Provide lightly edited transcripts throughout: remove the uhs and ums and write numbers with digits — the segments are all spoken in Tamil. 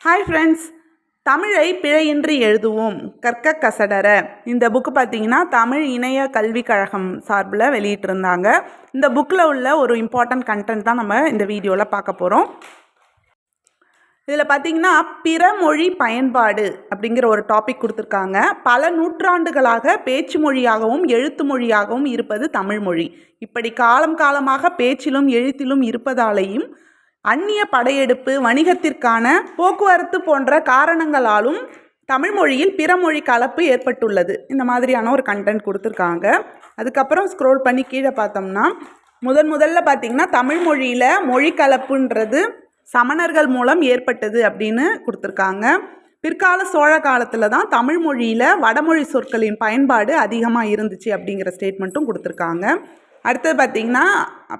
ஹாய் ஃப்ரெண்ட்ஸ், தமிழை பிழையின்றி எழுதுவோம் கற்க கசடற. இந்த புக்கு பார்த்தீங்கன்னா தமிழ் இணைய கல்விக் கழகம் சார்பில் வெளியிட்டிருந்தாங்க. இந்த புக்கில் உள்ள ஒரு இம்பார்ட்டன்ட் கண்டென்ட் தான் நம்ம இந்த வீடியோவில் பார்க்க போகிறோம். இதில் பார்த்தீங்கன்னா பிற மொழி பயன்பாடு அப்படிங்கிற ஒரு டாபிக் கொடுத்துருக்காங்க. பல நூற்றாண்டுகளாக பேச்சு மொழியாகவும் எழுத்து மொழியாகவும் இருப்பது தமிழ் மொழி. இப்படி காலம் காலமாக பேச்சிலும் எழுத்திலும் இருப்பதாலேயும் அந்நிய படையெடுப்பு, வணிகத்திற்கான போக்குவரத்து போன்ற காரணங்களாலும் தமிழ் மொழியில் பிற மொழி கலப்பு ஏற்பட்டுள்ளது. இந்த மாதிரியான ஒரு கண்டென்ட் கொடுத்துருக்காங்க. அதுக்கப்புறம் ஸ்க்ரோல் பண்ணி கீழே பார்த்தோம்னா முதல்ல பார்த்திங்கன்னா தமிழ் மொழியில் மொழி கலப்புன்றது சமணர்கள் மூலம் ஏற்பட்டது அப்படின்னு கொடுத்துருக்காங்க. பிற்கால சோழ காலத்தில் தான் தமிழ் மொழியில் வடமொழி சொற்களின் பயன்பாடு அதிகமாக இருந்துச்சு அப்படிங்கிற ஸ்டேட்மெண்ட்டும் கொடுத்துருக்காங்க. அடுத்தது பார்த்திங்கன்னா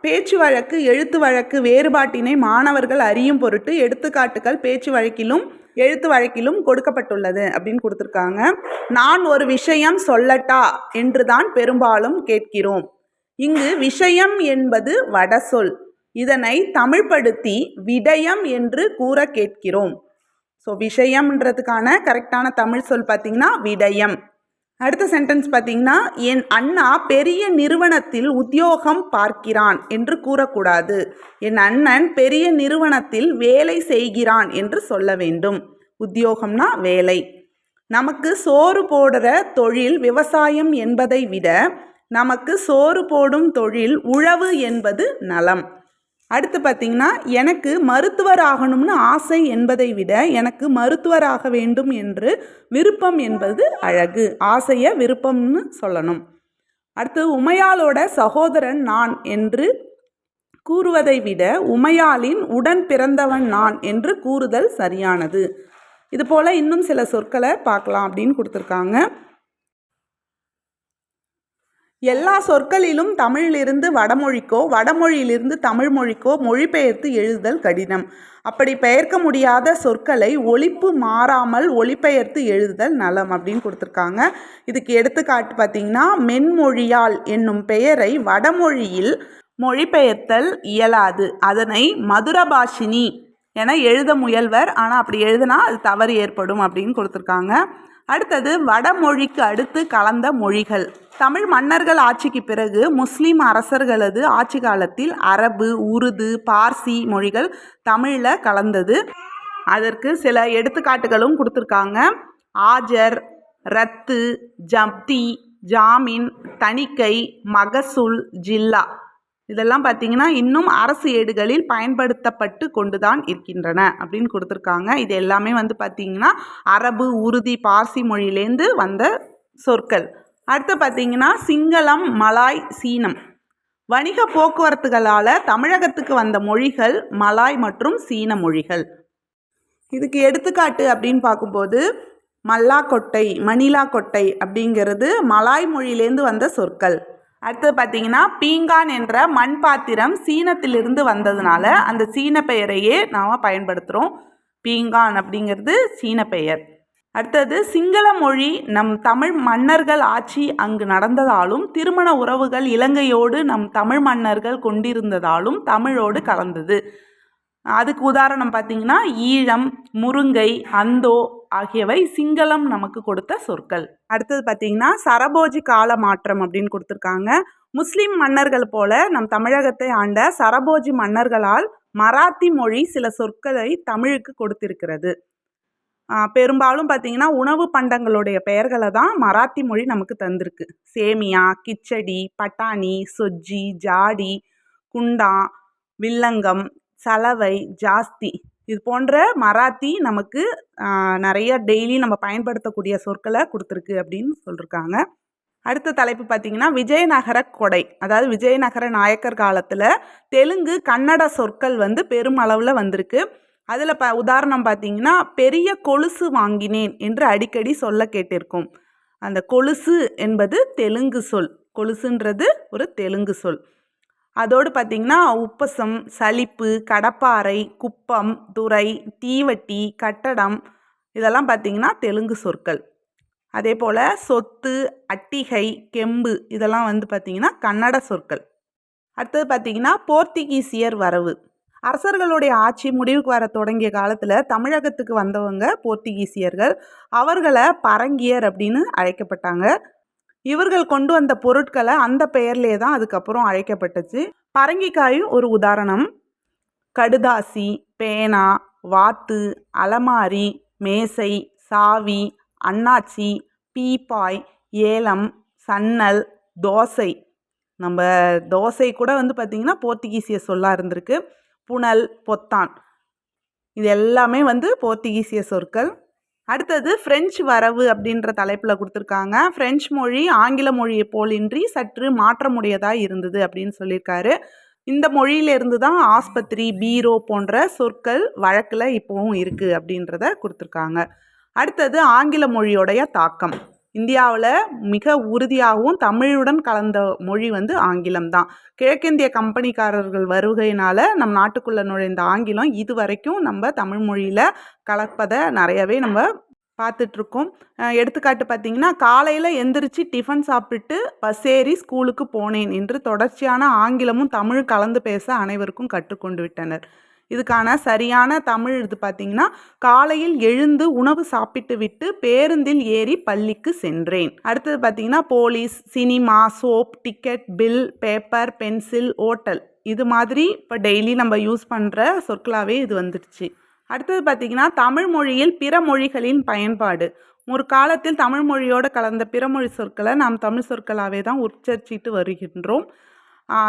பேச்சு வழக்கு எழுத்து வழக்கு வேறுபாட்டினை மாணவர்கள் அறியும் பொருட்டு எடுத்துக்காட்டுகள் பேச்சு வழக்கிலும் எழுத்து வழக்கிலும் கொடுக்கப்பட்டுள்ளது அப்படின்னு கொடுத்துருக்காங்க. நான் ஒரு விஷயம் சொல்லட்டா என்று தான் பெரும்பாலும் கேட்கிறோம். இங்கு விஷயம் என்பது வடசொல். இதனை தமிழ்படுத்தி விடயம் என்று கூற கேட்கிறோம். ஸோ விஷயம்ன்றதுக்கான கரெக்டான தமிழ் சொல் பார்த்திங்கன்னா விடயம். அடுத்த சென்டென்ஸ் பார்த்தீங்கன்னா, என் அண்ணா பெரிய நிறுவனத்தில் உத்தியோகம் பார்க்கிறான் என்று கூறக்கூடாது. என் அண்ணன் பெரிய நிறுவனத்தில் வேலை செய்கிறான் என்று சொல்ல வேண்டும். உத்தியோகம்னா வேலை. நமக்கு சோறு போடுற தொழில் விவசாயம் என்பதை விட நமக்கு சோறு போடும் தொழில் உழவு என்பது நலம். அடுத்து பார்த்திங்கன்னா, எனக்கு மருத்துவர் ஆகணும்னு ஆசை என்பதை விட எனக்கு மருத்துவராக வேண்டும் என்று விருப்பம் என்பது அழகு. ஆசையை விருப்பம்னு சொல்லணும். அடுத்து உமையாளோட சகோதரன் நான் என்று கூறுவதை விட உமையாளின் உடன் பிறந்தவன் நான் என்று கூறுதல் சரியானது. இது போல் இன்னும் சில சொற்களை பார்க்கலாம் அப்படின்னு கொடுத்துருக்காங்க. எல்லா சொற்களிலும் தமிழிலிருந்து வடமொழிக்கோ வடமொழியிலிருந்து தமிழ் மொழிக்கோ மொழிபெயர்த்து எழுதுதல் கடினம். அப்படி பெயர்க்க முடியாத சொற்களை ஒலிப்பு மாறாமல் ஒலிபெயர்த்து எழுதுதல் நலம் அப்படின்னு கொடுத்துருக்காங்க. இதுக்கு எடுத்துக்காட்டு பார்த்திங்கன்னா, மென்மொழியால் என்னும் பெயரை வடமொழியில் மொழிபெயர்த்தல் இயலாது. அதனை மதுரபாஷினி என எழுத முயல்வர். ஆனால் அப்படி எழுதுனா அது தவறு ஏற்படும் அப்படின்னு கொடுத்துருக்காங்க. அடுத்தது வடமொழிக்கு அடுத்து கலந்த மொழிகள். தமிழ் மன்னர்கள் ஆட்சிக்கு பிறகு முஸ்லீம் அரசர்களது ஆட்சி காலத்தில் அரபு, உருது, பார்சி மொழிகள் தமிழில் கலந்தது. அதற்கு சில எடுத்துக்காட்டுகளும் கொடுத்துருக்காங்க. ஆஜர், ரத்து, ஜப்தி, ஜாமீன், தணிக்கை, மகசூல், ஜில்லா இதெல்லாம் பார்த்திங்கன்னா இன்னும் அரசு ஏடுகளில் பயன்படுத்தப்பட்டு கொண்டுதான் இருக்கின்றன அப்படின்னு கொடுத்துருக்காங்க. இது எல்லாமே பார்த்திங்கன்னா அரபு, உருதி, பார்சி மொழியிலேருந்து வந்த சொற்கள். அடுத்து பார்த்திங்கன்னா சிங்களம், மலாய், சீனம். வணிக போக்குவரத்துகளால் தமிழகத்துக்கு வந்த மொழிகள் மலாய் மற்றும் சீன மொழிகள். இதுக்கு எடுத்துக்காட்டு அப்படின்னு பார்க்கும்போது மல்லாக்கொட்டை, மணிலாக்கொட்டை அப்படிங்கிறது மலாய் மொழியிலேருந்து வந்த சொற்கள். அடுத்தது பார்த்திங்கன்னா பீங்கான் என்ற மண் பாத்திரம் சீனத்திலிருந்து வந்ததுனால அந்த சீன பெயரையே நாம் பயன்படுத்துகிறோம். பீங்கான் அப்படிங்கிறது சீன பெயர். அடுத்தது சிங்கள மொழி நம் தமிழ் மன்னர்கள் ஆட்சி அங்கு நடந்ததாலும் திருமண உறவுகள் இலங்கையோடு நம் தமிழ் மன்னர்கள் கொண்டிருந்ததாலும் தமிழோடு கலந்தது. அதுக்கு உதாரணம் பார்த்திங்கன்னா ஈழம், முருங்கை, அந்தோ ஆகியவை சிங்களம் நமக்கு கொடுத்த சொற்கள். அடுத்தது பார்த்திங்கன்னா சரபோஜி கால மாற்றம் அப்படின்னு கொடுத்துருக்காங்க. முஸ்லீம் மன்னர்கள் போல நம் தமிழகத்தை ஆண்ட சரபோஜி மன்னர்களால் மராத்தி மொழி சில சொற்களை தமிழுக்கு கொடுத்திருக்கிறது. பெரும்பாலும் பார்த்திங்கன்னா உணவு பண்டங்களுடைய பெயர்களை தான் மராத்தி மொழி நமக்கு தந்திருக்கு. சேமியா, கிச்சடி, பட்டாணி, சொஜ்ஜி, ஜாடி, குண்டா, வில்லங்கம், சலவை, ஜாஸ்தி இது போன்ற மராத்தி நமக்கு நிறைய டெய்லி நம்ம பயன்படுத்தக்கூடிய சொற்களை கொடுத்துருக்கு அப்படின்னு சொல்லியிருக்காங்க. அடுத்த தலைப்பு பார்த்திங்கன்னா விஜயநகர கொடை. அதாவது விஜயநகர நாயக்கர் காலத்தில் தெலுங்கு, கன்னட சொற்கள் பெருமளவில் வந்திருக்கு. அதில் உதாரணம் பார்த்திங்கன்னா பெரிய கொலுசு வாங்கினேன் என்று அடிக்கடி சொல்ல கேட்டிருக்கோம். அந்த கொலுசு என்பது தெலுங்கு சொல். கொலுசுன்றது ஒரு தெலுங்கு சொல். அதோடு பார்த்திங்கன்னா உப்பசம், சலிப்பு, கடப்பாறை, குப்பம், துறை, தீவட்டி, கட்டடம் இதெல்லாம் பார்த்திங்கன்னா தெலுங்கு சொற்கள். அதே போல் சொத்து, அட்டிகை, கெம்பு இதெல்லாம் பார்த்திங்கன்னா கன்னட சொற்கள். அடுத்தது பார்த்திங்கன்னா போர்த்துகீசியர் வரவு. அரசர்களுடைய ஆட்சி முடிவுக்கு வர தொடங்கிய காலத்தில் தமிழகத்துக்கு வந்தவங்க போர்த்துகீசியர்கள். அவர்களை பரங்கியர் அப்படின்னு அழைக்கப்பட்டாங்க. இவர்கள் கொண்டு வந்த பொருட்களை அந்த பெயர்லேயே தான் அதுக்கப்புறம் அழைக்கப்பட்டுச்சு. பரங்கிக்காயும் ஒரு உதாரணம். கடுதாசி, பேனா, வாத்து, அலமாரி, மேசை, சாவி, அண்ணாச்சி, பீப்பாய், ஏலம், சன்னல், தோசை. நம்ம தோசை கூட பார்த்திங்கன்னா போர்த்துகீசிய சொல்லாக இருந்திருக்கு. புனல், பொத்தான், இது எல்லாமே போர்த்துகீசிய சொற்கள். அடுத்தது ஃப்ரெஞ்சு வரவு அப்படின்ற தலைப்பில் கொடுத்துருக்காங்க. ஃப்ரெஞ்சு மொழி ஆங்கில மொழியை போலின்றி சற்று மாற்றமுடையதாக இருந்தது அப்படின்னு சொல்லியிருக்காரு. இந்த மொழியிலிருந்து தான் ஆஸ்பத்திரி, பீரோ போன்ற சொற்கள் வழக்கில் இப்போவும் இருக்குது அப்படின்றத கொடுத்துருக்காங்க. அடுத்தது ஆங்கில மொழியோடைய தாக்கம். இந்தியாவில் மிக உறுதியாகவும் தமிழுடன் கலந்த மொழி ஆங்கிலம் தான். கிழக்கிந்திய கம்பெனிக்காரர்கள் வருகையினால் நம் நாட்டுக்குள்ளே நுழைந்த ஆங்கிலம் இது வரைக்கும் நம்ம தமிழ் மொழியில் கலப்பதை நிறையவே நம்ம பார்த்துட்ருக்கோம். எடுத்துக்காட்டு பார்த்திங்கன்னா, காலையில் எந்திரிச்சு டிஃபன் சாப்பிட்டு பஸ் ஏறி ஸ்கூலுக்கு போனேன் என்று தொடர்ச்சியான ஆங்கிலமும் தமிழ் கலந்து பேச அனைவருக்கும் கற்றுக்கொண்டு விட்டனர். இதுக்கான சரியான தமிழ் இது பார்த்திங்கன்னா, காலையில் எழுந்து உணவு சாப்பிட்டு விட்டு பேருந்தில் ஏறி பள்ளிக்கு சென்றேன். அடுத்தது பார்த்திங்கன்னா, police, cinema, soap, ticket, bill, paper, pencil, hotel, இது மாதிரி இப்போ டெய்லி நம்ம யூஸ் பண்ணுற சொற்களாகவே இது வந்துடுச்சு. அடுத்தது பார்த்திங்கன்னா, தமிழ் மொழியில் பிற மொழிகளின் பயன்பாடு. ஒரு காலத்தில் தமிழ் மொழியோடு கலந்த பிற மொழி சொற்களை நாம் தமிழ் சொற்களாகவே தான் உச்சரிச்சிட்டு வருகின்றோம்.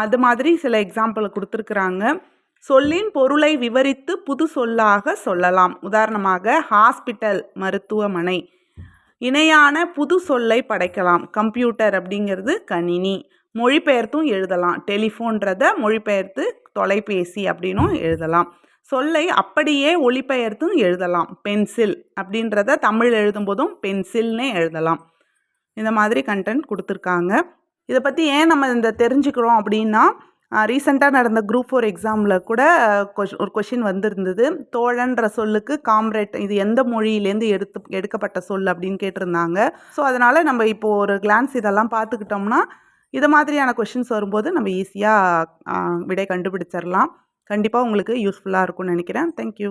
அது மாதிரி சில எக்ஸாம்பிள் கொடுத்துருக்குறாங்க. சொல்லின் பொருளை விவரித்து புது சொல்லாக சொல்லலாம். உதாரணமாக ஹாஸ்பிட்டல், மருத்துவமனை. இணையான புது சொல்லை படைக்கலாம். கம்ப்யூட்டர் அப்படிங்கிறது கணினி. மொழிபெயர்த்தும் எழுதலாம். டெலிஃபோன்றதை மொழிபெயர்த்து தொலைபேசி அப்படின்னும் எழுதலாம். சொல்லை அப்படியே ஒளிபெயர்த்தும் எழுதலாம். பென்சில் அப்படின்றத தமிழ் எழுதும்போதும் பென்சில்னே எழுதலாம். இந்த மாதிரி கண்டென்ட் கொடுத்துருக்காங்க. இதை பற்றி ஏன் நம்ம இந்த தெரிஞ்சுக்கிறோம் அப்படின்னா, ரீசெண்டாக நடந்த குரூப் 4 எக்ஸாமில் கூட ஒரு கொஷின் வந்திருந்தது. தோழன்ற சொல்லுக்கு காம்ரேட், இது எந்த மொழியிலேருந்து எடுக்கப்பட்ட சொல் அப்படின்னு கேட்டிருந்தாங்க. ஸோ அதனால் நம்ம இப்போது ஒரு கிளான்ஸ் இதெல்லாம் பார்த்துக்கிட்டோம்னா இது மாதிரியான கொஷின்ஸ் வரும்போது நம்ம ஈஸியாக விடை கண்டுபிடிச்சிடலாம். கண்டிப்பாக உங்களுக்கு யூஸ்ஃபுல்லாக இருக்கும்னு நினைக்கிறேன். தேங்க்யூ.